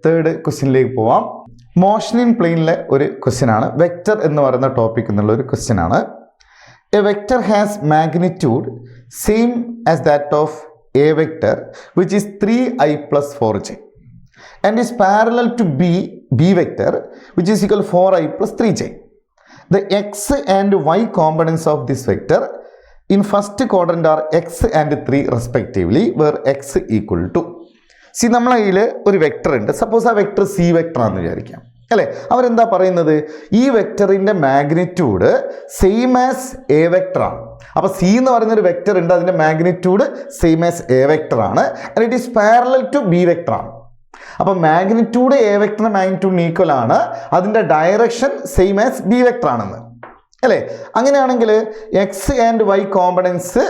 Third ക്വസ്റ്റ്യനിലേക്ക് പോവാം. Motion in പ്ലെയിനിലെ ഒരു ക്വസ്റ്റ്യൻ ആണ്. വെക്റ്റർ എന്ന് പറയുന്ന ടോപ്പിക് എന്നുള്ള ഒരു ക്വസ്റ്റ്യൻ ആണ്. A vector has magnitude same as that of A vector which is 3i plus 4j and is parallel to b vector which is equal to 4i plus 3j. The x and y components of this vector in first quadrant are x and 3 respectively, where x equal to. See, നമ്മളെ കയ്യിൽ ഒരു vector ഉണ്ട്. Suppose ആ vector C vector ആണെന്ന് വിചാരിക്കാം അല്ലേ. അവരെന്താ പറയുന്നത്, ഈ വെക്റ്ററിൻ്റെ magnitude same as A vector ആണ്. അപ്പോൾ സി എന്ന് പറയുന്നൊരു വെക്റ്റർ ഉണ്ട്, അതിൻ്റെ magnitude same as A vector ആണ്. And it is parallel to B vector ആണ്. അപ്പോൾ മാഗ്നിറ്റ്യൂഡ് എ വെക്റ്ററിന് മാഗ്നിറ്റ്യൂഡിന് ഈക്വൽ ആണ്, അതിൻ്റെ direction same as B vector ആണെന്ന് അല്ലേ. അങ്ങനെയാണെങ്കിൽ എക്സ് ആൻഡ് വൈ കോമ്പണൻസ്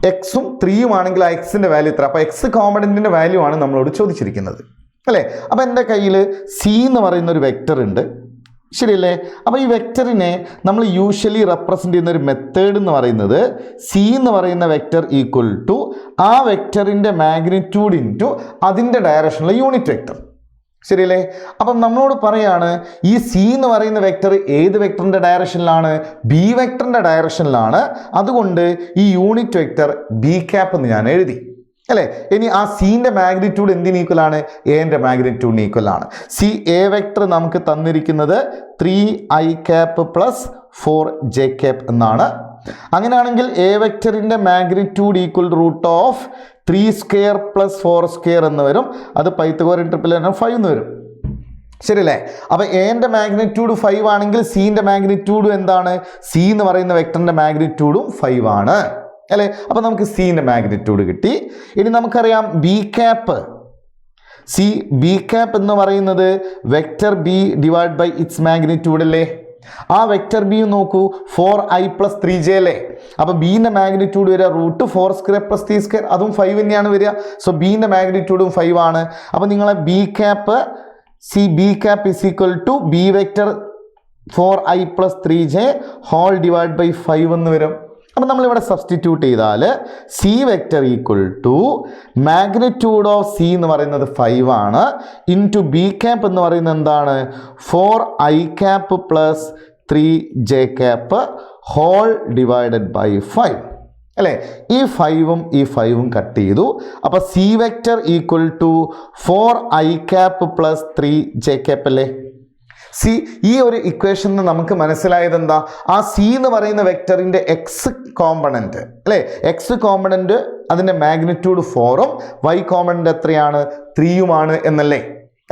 എക്സും 3യും ആണെങ്കിൽ ആ എക്സിൻ്റെ വാല്യൂ എത്ര? അപ്പോൾ എക്സ് കോമ്പണൻറ്റിൻ്റെ വാല്യൂ ആണ് നമ്മളോട് ചോദിച്ചിരിക്കുന്നത് അല്ലേ. അപ്പോൾ എൻ്റെ കയ്യിൽ സി എന്ന് പറയുന്ന ഒരു വെക്റ്റർ ഉണ്ട്, ശരിയല്ലേ. അപ്പോൾ ഈ വെക്റ്ററിനെ നമ്മൾ യൂഷ്വലി റെപ്രസെൻ്റ് ചെയ്യുന്ന ഒരു മെത്തേഡ് എന്ന് പറയുന്നത് സി എന്ന് പറയുന്ന വെക്റ്റർ ഈക്വൽ ടു ആ വെക്റ്ററിൻ്റെ മാഗ്നിറ്റ്യൂഡ് ഇൻറ്റു അതിൻ്റെ ഡയറക്ഷനിലെ യൂണിറ്റ് വെക്റ്റർ, ശരിയല്ലേ. അപ്പം നമ്മളോട് പറയാണ് ഈ സി എന്ന് പറയുന്ന വെക്റ്റർ ഏത് വെക്റ്ററിൻ്റെ ഡയറക്ഷനിലാണ്? ബി വെക്റ്ററിൻ്റെ ഡയറക്ഷനിലാണ്. അതുകൊണ്ട് ഈ യൂണിറ്റ് വെക്റ്റർ ബി ക്യാപ്പ് എന്ന് ഞാൻ എഴുതി അല്ലേ. ഇനി ആ സീൻ്റെ മാഗ്നിറ്റ്യൂഡ് എന്തിന് ഈക്വലാണ്? എൻ്റെ മാഗ്നിറ്റ്യൂഡിന് ഈക്വലാണ്. സി എ വെക്റ്റർ നമുക്ക് തന്നിരിക്കുന്നത് 3i cap plus 4j cap എന്നാണ്. അങ്ങനെയാണെങ്കിൽ എ വെക്റ്ററിൻ്റെ magnitude equal root of 3 square plus 4 square എന്ന് വരും. അത് പൈത്തഗോറിയൻ ട്രിപ്പിൾ 5 എന്ന് വരും, ശരിയല്ലേ. അപ്പോൾ എൻ്റെ മാഗ്നിറ്റ്യൂഡ് 5 ആണെങ്കിൽ സീൻ്റെ മാഗ്നിറ്റ്യൂഡും എന്താണ്? സി എന്ന് പറയുന്ന വെക്റ്ററിൻ്റെ മാഗ്നിറ്റ്യൂഡും 5 ആണ് അല്ലേ. അപ്പോൾ നമുക്ക് സീൻ്റെ മാഗ്നിറ്റ്യൂഡ് കിട്ടി. ഇനി നമുക്കറിയാം B cap, C B cap എന്ന് പറയുന്നത് vector B divide by its magnitude അല്ലേ. ആ വെക്റ്റർ ബി നോക്കൂ, 4i plus 3j അല്ലേ. അപ്പോൾ ബീൻ്റെ മാഗ്നിറ്റ്യൂഡ് വരിക റൂട്ട് 4 സ്ക്വയർ പ്ലസ് 3 സ്ക്വയർ, അതും 5 തന്നെയാണ് വരിക. സോ ബീൻ്റെ മാഗ്നിറ്റ്യൂഡും 5 ആണ്. അപ്പോൾ നിങ്ങളെ B cap C B cap is equal to B vector 4i plus 3j whole divide by 5 എന്ന് വരും. അപ്പം നമ്മളിവിടെ സബ്സ്റ്റിറ്റ്യൂട്ട് ചെയ്താൽ C vector equal to magnitude of C എന്ന് പറയുന്നത് 5 ആണ്, ഇൻറ്റു ബി ക്യാപ്പ് എന്ന് പറയുന്നത് എന്താണ്? 4i cap plus 3j cap whole divided by 5 അല്ലേ. ഈ 5ഉം ഈ 5ഉം കട്ട് ചെയ്തു. അപ്പോൾ C vector equal to 4i cap plus 3j cap അല്ലേ. സി ഈ ഒരു ഇക്വേഷനിൽ നമുക്ക് മനസ്സിലായത് എന്താ? ആ സി എന്ന് പറയുന്ന വെക്റ്ററിൻ്റെ എക്സ് കോമ്പണൻറ്റ് അല്ലേ, എക്സ് കോമ്പണൻറ്റ് അതിൻ്റെ മാഗ്നിറ്റ്യൂഡ് 4ഉം വൈ കോമ്പണൻറ്റ് എത്രയാണ്? 3യുമാണ് എന്നല്ലേ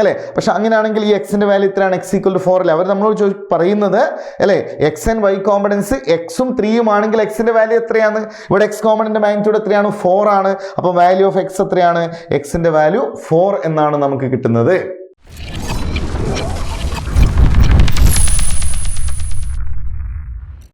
അല്ലേ. പക്ഷെ അങ്ങനെയാണെങ്കിൽ ഈ എക്സിൻ്റെ വാല്യൂ എത്രയാണ്? എക്സ് ഈക്വൽ ടു 4 അല്ലേ. അവർ നമ്മളോട് പറയുന്നത് അല്ലേ, എക്സ് ആൻഡ് വൈ കോമ്പണൻസ് എക്സും 3യും ആണെങ്കിൽ എക്സിൻ്റെ വാല്യൂ എത്രയാണ്? ഇവിടെ എക്സ് കോമ്പണൻറ്റ് മാഗ്നിറ്റ്യൂഡ് എത്രയാണ്? 4 ആണ്. അപ്പോൾ വാല്യൂ ഓഫ് എക്സ് എത്രയാണ്? എക്സിൻ്റെ വാല്യൂ 4 എന്നാണ് നമുക്ക് കിട്ടുന്നത്.